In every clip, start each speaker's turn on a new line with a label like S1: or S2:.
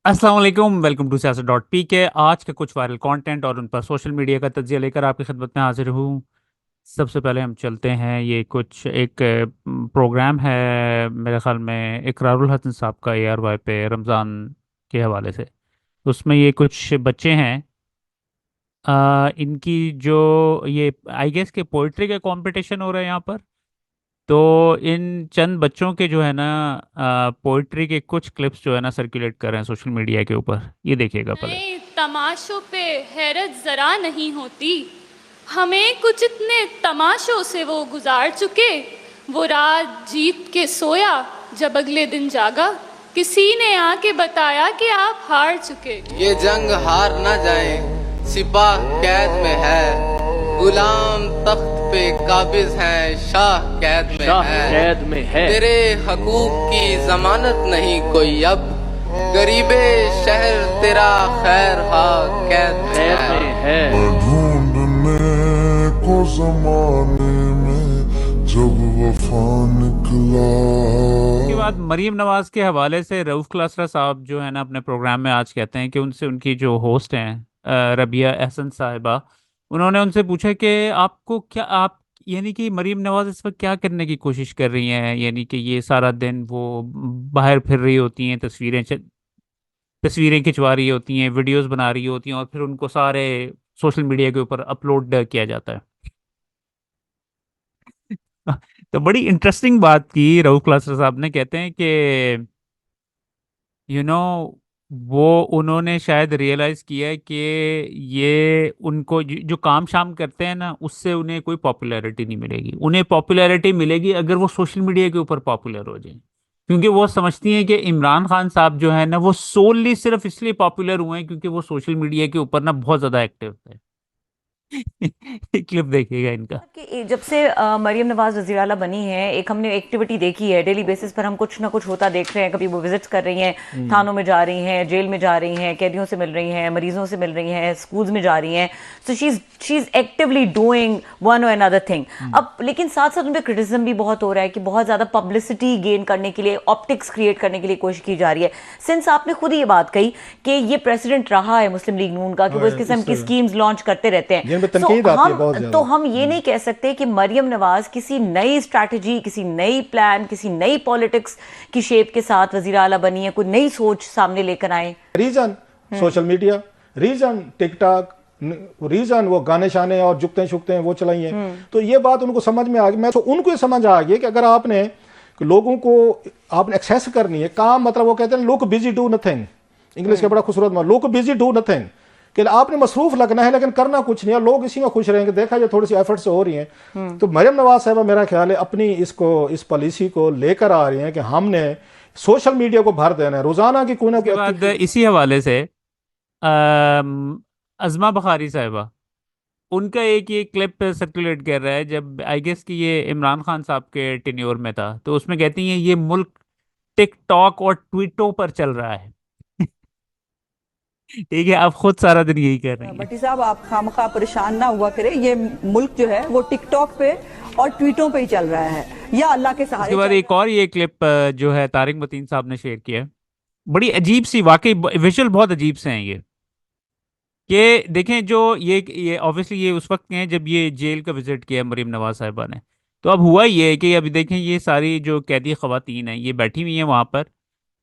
S1: अस्सलाम वालेकुम, welcome to सियासत डॉट पी के। आज के कुछ वायरल कंटेंट और उन पर सोशल मीडिया का तज्जिया लेकर आपकी खिदमत में हाजिर हूँ। सबसे पहले हम चलते हैं, ये कुछ एक प्रोग्राम है मेरे ख्याल में इकरारुल हसन साहब का ARY पे रमज़ान के हवाले से। उसमें ये कुछ बच्चे हैं, इनकी जो ये आई गेस के पोइट्री का कंपटीशन हो रहा है यहाँ पर। तो इन चंद बच्चों के जो है ना पोइट्री के कुछ क्लिप्स जो है ना सर्कुलेट कर रहे हैं सोशल मीडिया के ऊपर। ये देखिएगा पहले।
S2: नए तमाशों पे हैरत जरा नहीं होती। हमें कुछ इतने तमाशों से वो गुजार चुके। वो रात जीत के सोया, जब अगले दिन जागा, किसी ने आके बताया कि आप हार चुके।
S3: ये जंग हार ना जाए, सिपाह कैद में है, गुलाम तख्त पे काबिज हैं, शाह कैद में है। तेरे हकूक की जमानत नहीं कोई अब, गरीबे शहर तेरा खैर हा कैद में है।
S4: ढूंढने को जमाने में जब वफा निकला।
S1: उसके बाद मरीम नवाज के हवाले से रऊफ क्लासरा साहब जो है ना अपने प्रोग्राम में आज कहते हैं कि उनसे उनकी जो होस्ट हैं रबिया एहसन साहिबा, उन्होंने उनसे पूछा कि आपको क्या आप यानी कि मरीम नवाज इस वक्त क्या करने की कोशिश कर रही हैं। यानी कि ये सारा दिन वो बाहर फिर रही होती हैं, तस्वीरें खिंचवा रही होती हैं, वीडियोस बना रही होती हैं और फिर उनको सारे सोशल मीडिया के ऊपर अपलोड किया जाता है। तो बड़ी इंटरेस्टिंग बात की रऊफ क्लासर साहब ने, कहते हैं कि यू नो वो उन्होंने शायद रियलाइज किया है कि ये उनको जो काम शाम करते हैं ना उससे उन्हें कोई पॉपुलैरिटी नहीं मिलेगी। उन्हें पॉपुलैरिटी मिलेगी अगर वो सोशल मीडिया के ऊपर पॉपुलर हो जाए, क्योंकि वो समझती हैं कि इमरान खान साहब जो है ना वो सोनली सिर्फ इसलिए पॉपुलर हुए हैं क्योंकि वो सोशल मीडिया के ऊपर ना बहुत ज्यादा एक्टिव है। क्लिप देखिएगा इनका।
S5: कि जब से मरियम नवाज वज़ीर आला बनी है, एक हमने एक्टिविटी देखी है, डेली बेसिस पर हम कुछ ना कुछ होता देख रहे हैं। कभी वो विजिट्स कर रही हैं, थानों में जा रही हैं, जेल में जा रही हैं, कैदियों से मिल रही हैं, मरीजों से मिल रही हैं, स्कूल्स में जा रही हैं। So she is actively doing one और अनदर थिंग। अब लेकिन साथ साथ उन पर क्रिटिसिज्म भी बहुत हो रहा है कि बहुत ज़्यादा पब्लिसिटी गेन करने के लिए, ऑप्टिक्स क्रिएट करने के लिए कोशिश की जा रही है। सिंस आपने खुद ही ये बात कही कि ये प्रेसिडेंट रहा है मुस्लिम लीग नून का कि वो इस किस्म की स्कीम्स लॉन्च करते रहते हैं, तो हम ये नहीं कह सकते कि मरियम नवाज किसी नई स्ट्रैटेजी, किसी नई प्लान, किसी नई पॉलिटिक्स की शेप के साथ वजीर आला बनी है, कोई नई सोच सामने लेकर आए।
S6: Reason social media, reason TikTok, reason वो गाने शाने और जुकते शुकते हैं वो चलाई हैं। तो ये बात उनको समझ में आ गई। मैं तो उनको समझ आ गई कि अगर आपने लोगों को आपने एक्सेस करनी है काम, मतलब वो कहते हैं look busy do nothing, English का बड़ा खूबसूरत मतलब, लुक बिजी डू नथिंग, कि आपने मसरूफ लगना है लेकिन करना कुछ नहीं है, लोग इसी में खुश रहेंगे। देखा जो थोड़ी सी एफर्ट्स हो रही हैं। तो मरियम नवाज साहब मेरा ख्याल है अपनी इस पॉलिसी को लेकर आ रही हैं कि हमने सोशल मीडिया को भर देना है रोजाना की कोई ना
S1: उसके बाद
S6: कोई।
S1: इसी हवाले से अज़मा बुखारी साहिबा, उनका एक ये क्लिप सर्कुलेट कर रहा है जब आई गेस कि ये इमरान खान साहब के टेन्योर में था। तो उसमें कहती हैं ये मुल्क टिकटॉक और ट्वीटों पर चल रहा है। ठीक है, आप खुद सारा दिन यही कर रही हैं।
S7: भट्टी साहब, आप खामखा परेशान ना हुआ करें। ये मुल्क जो है वो टिकटॉक पे और ट्वीटों पे ही चल रहा है, या अल्लाह के
S1: उसके
S7: सहारे
S1: बाद एक और ये क्लिप जो है तारिक मतीन साहब ने शेयर किया है। बड़ी अजीब सी, वाकई विजुअल बहुत अजीब से हैं ये। कि देखें जो ये ऑब्वियसली ये उस वक्त के हैं जब ये जेल का विजिट किया मरीम नवाज साहिबा ने। तो अब हुआ ये है कि अभी देखें ये सारी जो कैदी खवातीन हैं ये बैठी हुई हैं वहां पर,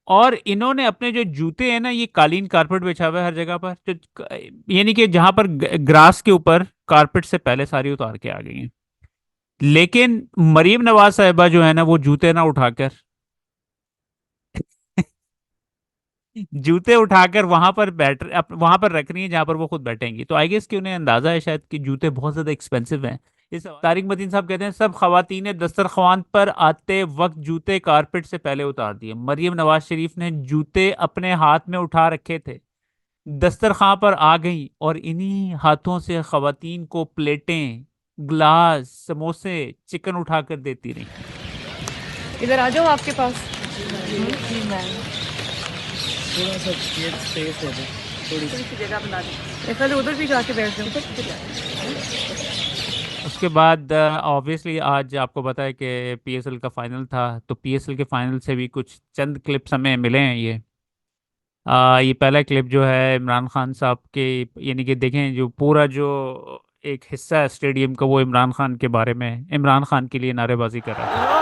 S1: और इन्होंने अपने जो जूते हैं ना, ये कालीन कारपेट बिछा हुआ है हर जगह पर, यानी कि जहां पर ग्रास के ऊपर कारपेट से पहले सारी उतार के आ गई हैं। लेकिन मरीम नवाज साहिबा जो है ना वो जूते ना उठाकर जूते उठाकर वहां पर वहां पर रख रही हैं जहां पर वो खुद बैठेंगी। तो आई गेस कि उन्हें अंदाजा है शायद कि जूते बहुत ज्यादा एक्सपेंसिव हैं। इस तारिक मतीन साहब कहते हैं सब खवातीन दस्तरख्वान पर आते वक्त जूते कारपेट से पहले उतार दिए। मरियम नवाज शरीफ ने जूते अपने हाथ में उठा रखे थे, दस्तरखां पर आ गई और इन्हीं हाथों से खवातीन को प्लेटें, ग्लास, समोसे, चिकन उठाकर देती रही।
S2: इधर आ जाओ, आपके पास थोड़ी सी जगह बना दी, उधर भी जाके बैठ जाओ।
S1: उसके बाद ऑब्वियसली आज आपको पता है कि PSL का फाइनल था। तो PSL के फाइनल से भी कुछ चंद क्लिप्स हमें मिले हैं ये। ये पहला क्लिप जो है इमरान खान साहब के, यानी कि देखें जो पूरा जो एक हिस्सा है स्टेडियम का वो इमरान खान के बारे में, इमरान खान के लिए नारेबाजी कर रहा था।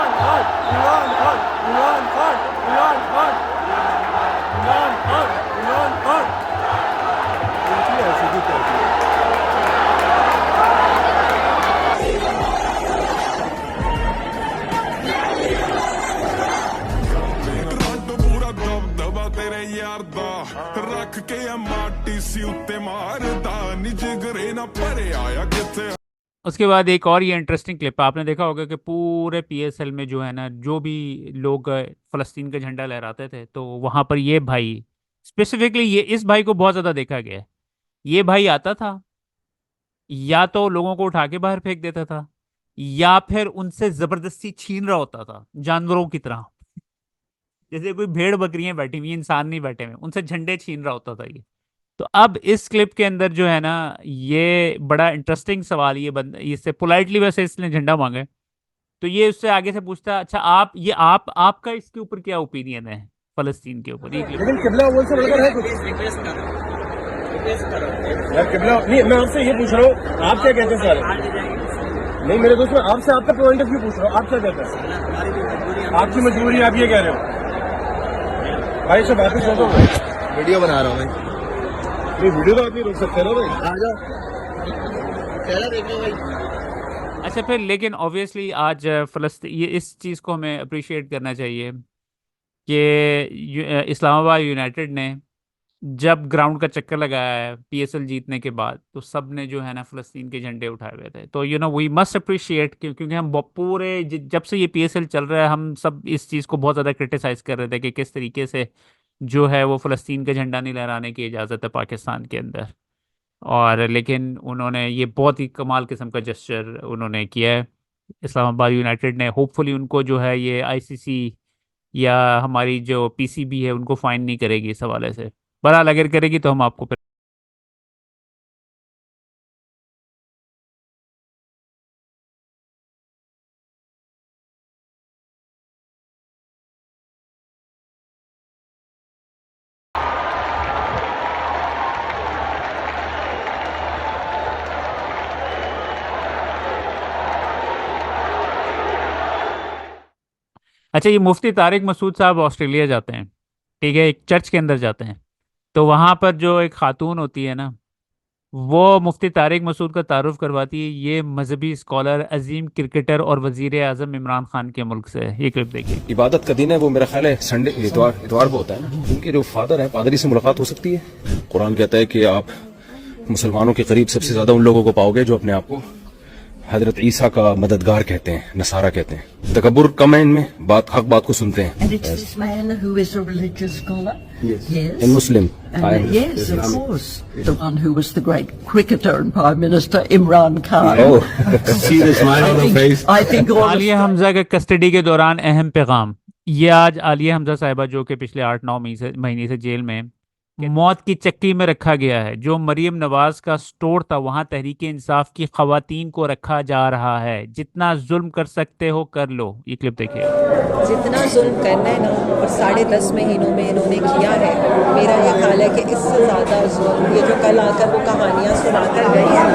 S8: ਪੂਰਾ ਦਬਦਬਾ ਤੇਰੇ ਯਾਰ ਦਾ ਰੱਖ ਕੇ ਆ ਮਾਟੀ ਸੀ ਉੱਤੇ ਮਾਰਦਾ ਨੀ ਜਿਗਰੇ ਨਾ ਭਰਿਆ ਆ ਕਿੱਥੇ।
S1: उसके बाद एक और ये इंटरेस्टिंग क्लिप आपने देखा होगा कि पूरे पीएसएल में जो है ना, जो भी लोग फ़लस्तीन का झंडा लहराते थे तो वहाँ पर ये भाई स्पेसिफिकली, ये इस भाई को बहुत ज़्यादा देखा गया है। ये भाई आता था, या तो लोगों को उठा के बाहर फेंक देता था, या फिर उनसे ज़बरदस्ती छीन रहा होता था जानवरों की तरह। जैसे कोई भेड़ बकरियां बैठी हुई, इंसान नहीं बैठे हुए, उनसे झंडे छीन रहा होता था ये। तो अब इस क्लिप के अंदर जो है ना, ये बड़ा इंटरेस्टिंग सवाल, ये बंद इससे पोलाइटली वैसे इसने झंडा मांगा है, तो ये उससे आगे से पूछता है, अच्छा आपका इसके ऊपर क्या ओपिनियन है फलस्तीन के ऊपर? ये क्लिप
S9: लेकिन किबला अव्वल से बढ़कर है कुछ यार। किबला नहीं, मैं आपसे ये पूछ रहा हूँ, आप क्या कहते हैं सारे? नहीं मेरे दोस्त, मैं आपसे आपका पॉइंट ऑफ व्यू पूछ रहा हूँ, आप क्या कहते हैं? आपकी मजबूरी, आप ये कह रहे हो भाई से वापिस हो तो
S10: वीडियो बना रहा हूँ भाई।
S9: नहीं वीडियो तो आप नहीं रोक सकते ना भाई,
S10: आ जाओ चला देख लो भाई।
S1: अच्छा फिर, लेकिन ऑब्वियसली आज फ़लस्तीन, ये इस चीज़ को हमें अप्रिशिएट करना चाहिए कि इस्लामाबाद यूनाइटेड ने जब ग्राउंड का चक्कर लगाया है पीएसएल जीतने के बाद, तो सब ने जो है ना फ़लस्तीन के झंडे उठाए हुए थे। तो वी मस्ट अप्रिशिएट, क्योंकि हम पूरे जब से ये पीएसएल चल रहा है हम सब इस चीज़ को बहुत ज़्यादा क्रिटिसाइज़ कर रहे थे कि किस तरीके से जो है वो फ़लस्तीन का झंडा नहीं लहराने की इजाज़त है पाकिस्तान के अंदर। और लेकिन उन्होंने ये बहुत ही कमाल किस्म का जेस्चर उन्होंने किया है इस्लामाबाद यूनाइटेड ने। होपफुली उनको जो है ये आईसीसी या हमारी जो पीसीबी है उनको फाइन नहीं करेगी इस हवाले से। बहरहाल अगर करेगी तो हम आपको फिर अच्छा, ये मुफ्ती तारिक मसूद साहब ऑस्ट्रेलिया जाते हैं, ठीक है, एक चर्च के अंदर जाते हैं, तो वहाँ पर जो एक खातून होती है ना, वो मुफ्ती तारिक मसूद का तारुफ करवाती है ये मजहबी स्कॉलर, अजीम क्रिकेटर और वजीर आज़म इमरान खान के मुल्क से। ये क्लिप देखिए।
S11: इबादत का दिन है, वो मेरा ख्याल है संडे, इतवार को होता है ना। उनके जो फादर है, पादरी से मुलाकात हो सकती है। कुरान कहता है कि आप मुसलमानों के करीब सबसे ज्यादा उन लोगों को पाओगे जो अपने आप को हजरत ईसा का मददगार कहते हैं, नसारा कहते हैं। तकब्बुर कम है इनमें, हक बात को सुनते हैं।
S12: And it's this man who is a religious scholar?
S11: Yes.
S12: Yes.
S11: Muslim.
S12: And yes, of course. The one who was the great cricketer and Prime Minister, Imran Khan.
S11: Oh, see the smile on the face.
S12: I think all
S1: Alia Hamza के custody के दौरान अहम पैगाम। ये आज आलिया हमजा साहिबा जो कि पिछले 8-9 महीने से जेल में मौत की चक्की में रखा गया है। जो मरियम नवाज का स्टोर था वहाँ तहरीक इंसाफ की खवातीन को रखा जा रहा है। जितना जुल्म कर सकते हो कर लो। ये क्लिप देखिए।
S13: जितना जुल्म करना है ना, और 10.5 महीनों में इन्होंने किया है, मेरा ये ख्याल है कि इससे ज़्यादा जुल्म, ये जो कल आकर वो कहानियाँ सुनाकर गई हैं,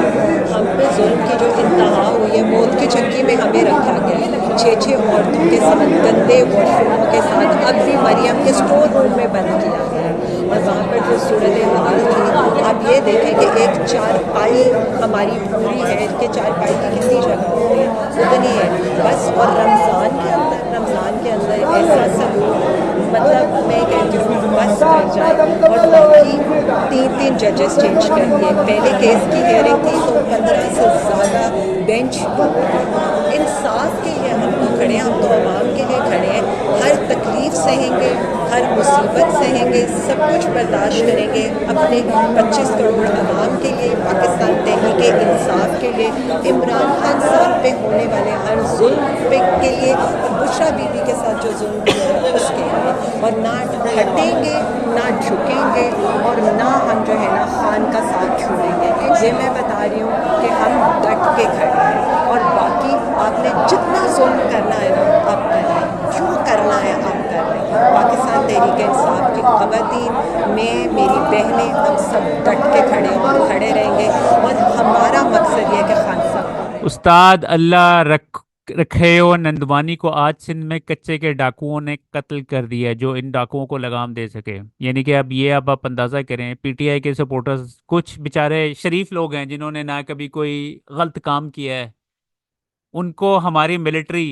S13: हम पे जुल्म की जो इंतहा हुई है, मौत की चक्की में हमें रखा गया है। 6 औरतों के साथ, गंदे वॉशरूमों के साथ, अब भी मरियम के स्टोर रूम में बंद किया गया है। और वहाँ पर जो सूरत हाल थी, आप ये देखें कि एक चारपाई हमारी पूरी है, कि चारपाई की कितनी जगह होती है, उतनी है बस। और रमज़ान के अंदर ऐसा सलूक, मतलब मैं कहती हूँ बस कर जाए। और बाकी 3 जजेस चेंज कर दिए। पहले केस की हियरिंग थी तो 15 से ज़्यादा बेंच। इंसाफ के लिए हम तो खड़े हैं, हम तो आवाम के लिए खड़े हैं। हर तकलीफ सहेंगे, हर मुसीबत सहेंगे, सब कुछ बर्दाश्त करेंगे अपने 25 करोड़ आवाम के लिए, पाकिस्तान तहरीक इंसाफ के लिए, इमरान खान साहब पे होने वाले हर जुल्म पे के लिए, और बुशरा बीबी के साथ जो जुल्म हुआ है उसके लिए। और ना हटेंगे, ना झुकेंगे, और ना हम जो है ना खान का साथ छोड़ेंगे। ये मैं बता रही हूँ कि हम डट के खड़े हैं। और बाकी आपने जितना जुल्म करना है ना आप कर रहे हैं, जो करना है आप कर रहे हैं। पाकिस्तान तहरीक इंसाफ की ख़वातीन, मैं, मेरी बहनें, हम सब डट के खड़े रहेंगे और हमारा मकसद ये है कि खान साहब
S1: उस्ताद अल्लाह रखेओ नंदवानी को आज सिंध में कच्चे के डाकुओं ने कत्ल कर दिया है, जो इन डाकुओं को लगाम दे सके। यानी कि अब ये अब आप अंदाज़ा करें, पीटीआई के सपोर्टर्स कुछ बेचारे शरीफ लोग हैं जिन्होंने ना कभी कोई गलत काम किया है, उनको हमारी मिलिट्री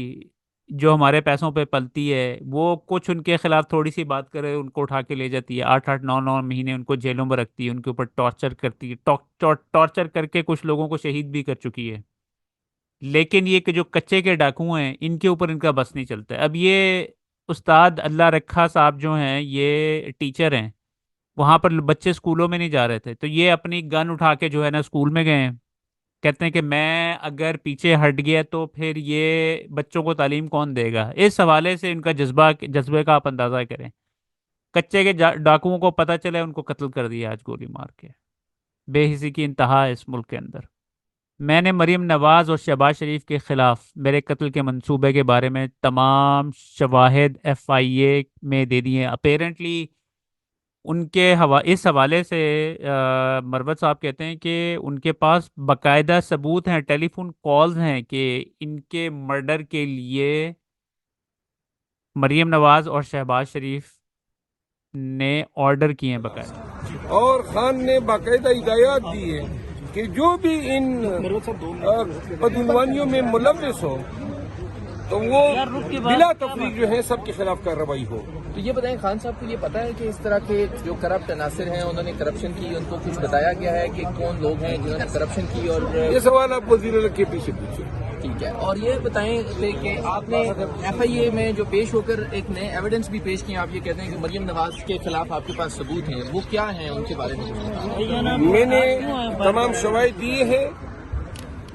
S1: जो हमारे पैसों पे पलती है वो कुछ उनके खिलाफ थोड़ी सी बात करे उनको उठा के ले जाती है, 8-8 9-9 महीने उनको जेलों में रखती है, उनके ऊपर टॉर्चर करती है, टॉर्चर करके कुछ लोगों को शहीद भी कर चुकी है। लेकिन ये कि जो कच्चे के डाकू हैं इनके ऊपर इनका बस नहीं चलता है। अब ये उस्ताद अल्लाह रखा साहब जो हैं ये टीचर हैं, वहाँ पर बच्चे स्कूलों में नहीं जा रहे थे, तो ये अपनी गन उठा के जो है ना स्कूल में गए हैं। कहते हैं कि मैं अगर पीछे हट गया तो फिर ये बच्चों को तालीम कौन देगा। इस हवाले से इनका जज्बे का आप अंदाज़ा करें। कच्चे के डाकुओं को पता चला, उनको कत्ल कर दिया आज गोली मार के। बेहिसी की इंतहा है इस मुल्क के अंदर। मैंने मरीम नवाज़ और शहबाज शरीफ के ख़िलाफ़ मेरे कत्ल के मंसूबे के बारे में तमाम शवाहिद FIA में दे दिए हैं। अपेरेंटली उनके इस हवाले से मरवत साहब कहते हैं कि उनके पास बाकायदा सबूत हैं, टेलीफोन कॉल्स हैं कि इनके मर्डर के लिए मरीम नवाज़ और शहबाज शरीफ ने ऑर्डर किए हैं बाकायदा।
S9: और खान ने बाकायदा हिदायत दी है कि जो भी इन बदगुमानियों में मुलव्विस हो तो वो बिला तफरीक जो है सबके खिलाफ कार्रवाई हो।
S3: तो ये बताएं खान साहब को ये पता है कि इस तरह के जो करप्ट अनासिर हैं उन्होंने करप्शन की, उनको कुछ बताया गया है कि कौन लोग हैं जिन्होंने करप्शन की? और
S9: ये सवाल आप वज़ीर के पीछे पूछे।
S3: ठीक है। और ये बताएं कि आपने FIA में जो पेश होकर एक नए एविडेंस भी पेश किए, आप ये कहते हैं कि मरियम नवाज के खिलाफ आपके पास सबूत हैं, वो क्या हैं उनके बारे में?
S9: मैंने तमाम शवाहिद दिए हैं।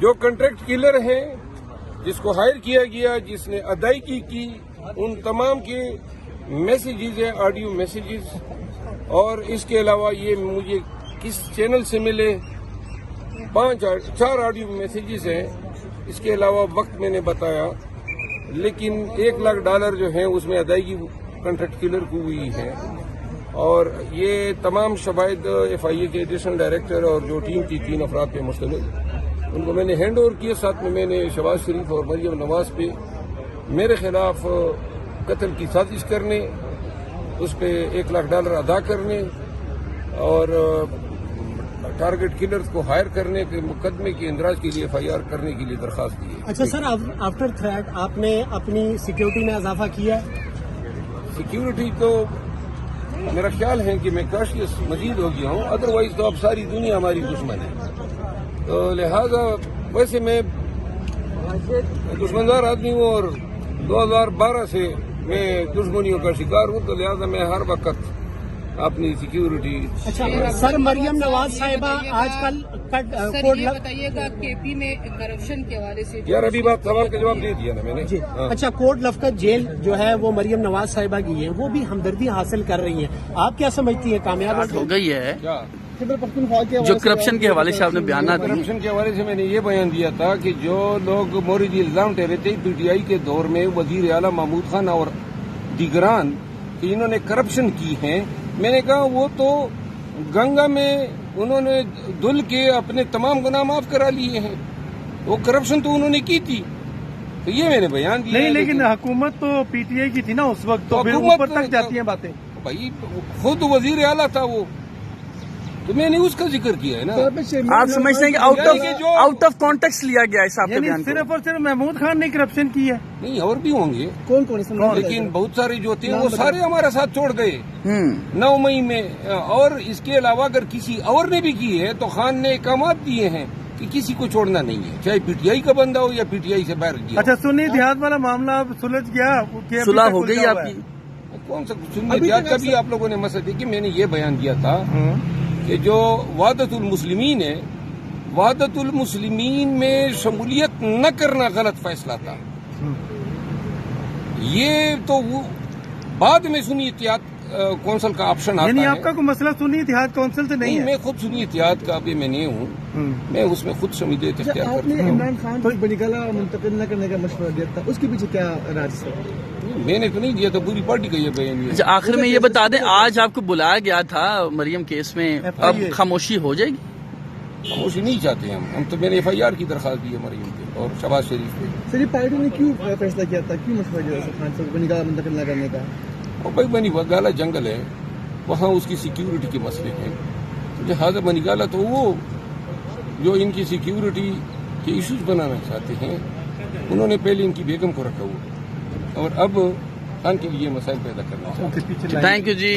S9: जो कॉन्ट्रैक्ट किलर है, जिसको हायर किया गया, जिसने अदायगी की, उन तमाम के मैसेजेस हैं, ऑडियो मैसेजेस। और इसके अलावा ये मुझे किस चैनल से मिले, 4 ऑडियो मैसेजेस हैं। इसके अलावा वक्त मैंने बताया, लेकिन $1 लाख जो है उसमें अदायगी कॉन्ट्रैक्ट किलर को हुई है। और ये तमाम शवाहिद FIA के एडिशनल डायरेक्टर और जो टीम थी 3 अफराद पे मुश्तमिल, उनको मैंने हैंड ओवर किए। साथ में मैंने शहबाज शरीफ और मरियम नवाज पे मेरे खिलाफ कत्ल की साजिश करने, उस पे $1 लाख अदा करने और टारगेट किलर्स को हायर करने के मुकदमे की इंदराज के लिए FIR करने के लिए दरखास्त दी है।
S14: अच्छा सर, आफ्टर थ्रेट आपने अपनी सिक्योरिटी में इजाफा किया?
S9: सिक्योरिटी तो मेरा ख्याल है कि मैं कॉशियस मजीद हो गया हूँ, अदरवाइज तो अब सारी दुनिया हमारी दुश्मन है। तो लिहाजा वैसे मैं दुश्मनदार आदमी हूँ और 2012 से मैं दुश्मनियों का शिकार हूँ, तो लिहाजा मैं हर वक्त अपनी सिक्योरिटी।
S14: अच्छा सर, मरियम नवाज साहिबा आजकल
S15: बताइएगा KP में करप्शन के हवाले से।
S9: यार अभी बात सवाल का जवाब दे दिया ना मैंने
S14: जी। अच्छा, कोट लफकत जेल जो है वो मरियम नवाज साहिबा की है, वो भी हमदर्दी हासिल कर रही है, आप क्या समझती है, कामयाब
S3: हो गई है?
S9: क्या
S3: जो करप्शन के हवाले से आपने बयान दिए?
S9: करप्शन के हवाले से मैंने ये बयान दिया था कि जो लोग मोरिद इल्जाम ठहरे थे PTI के दौर में वजीर आला महमूद खान और दीगरान कि इन्होंने करप्शन की है, मैंने कहा वो तो गंगा में उन्होंने धुल के अपने तमाम गुनाह माफ करा लिए हैं, वो करप्शन तो उन्होंने की थी। तो ये मैंने बयान दिया।
S14: नहीं, लेकिन हुकूमत तो PTI की थी ना उस वक्त, तो फिर ऊपर तक जाती हैं बातें।
S9: भाई खुद वजीर आला था वो, तो मैंने उसका जिक्र किया है ना।
S3: आप समझते हैं कि आउट ऑफ कॉन्टेक्स्ट लिया गया है आपके बयान को?
S14: सिर्फ और सिर्फ महमूद खान ने करप्शन की है?
S9: नहीं, और भी होंगे।
S14: कौन?
S9: लेकिन बहुत सारे जो थे वो सारे हमारा साथ छोड़ गए 9 मई में। और इसके अलावा अगर किसी और ने भी की है तो खान ने अहकामात दिए हैं कि किसी को छोड़ना नहीं है, चाहे PTI का बंदा हो या PTI से बाहर गया।
S14: अच्छा, सुन्नी देहात वाला मामला अब सुलझ गया?
S3: सुलह हो गई आपकी?
S9: कौन सा सुन्नी देहात का भी आप लोगों ने मसला देखिए, मैंने ये बयान दिया था कि जो वहदतुल मुस्लिमीन है, वहदतुल मुस्लिमीन में शमूलियत न करना गलत फैसला था। ये तो वो बाद में सुन्नी इत्तेहाद कौंसिल का ऑप्शन आता है।
S14: आपका कोई मसला सुन्नी इत्तेहाद कौंसिल से नहीं है?
S9: मैं खुद सुन्नी इत्तेहाद का अभी मैं नहीं हूँ, मैं उसमें खुद शमूलियत इख्तियार करता हूँ।
S14: इमरान खान को निकाला मुंतकिल न करने का मशवरा दिया था, उसके पीछे क्या राज है?
S11: मैंने तो नहीं दिया, तो पूरी पार्टी का ये बयान है।
S16: अच्छा, आखिर में ये बता दें, आज आपको बुलाया गया था मरियम केस में, अब खामोशी हो जाएगी?
S11: खामोशी नहीं चाहते हम तो मैंने FIR की दरखास्त दी है मरियम पे और शहबाज शरीफ पे।
S10: सर पार्टी ने क्यों फैसला किया था, क्यों मशवरा किया खान साहब को निकाह मुंतकिल न करने का?
S11: और भाई बनीगाला जंगल है, वहाँ उसकी सिक्योरिटी के मसले हैं, तो लिहाजा बनीगाला तो वो जो इनकी सिक्योरिटी के इश्यूज बनाना चाहते हैं, उन्होंने पहले इनकी बेगम को रखा हुआ और अब खान के लिए मसाइल पैदा करना चाहते हैं।
S16: Thank you ji.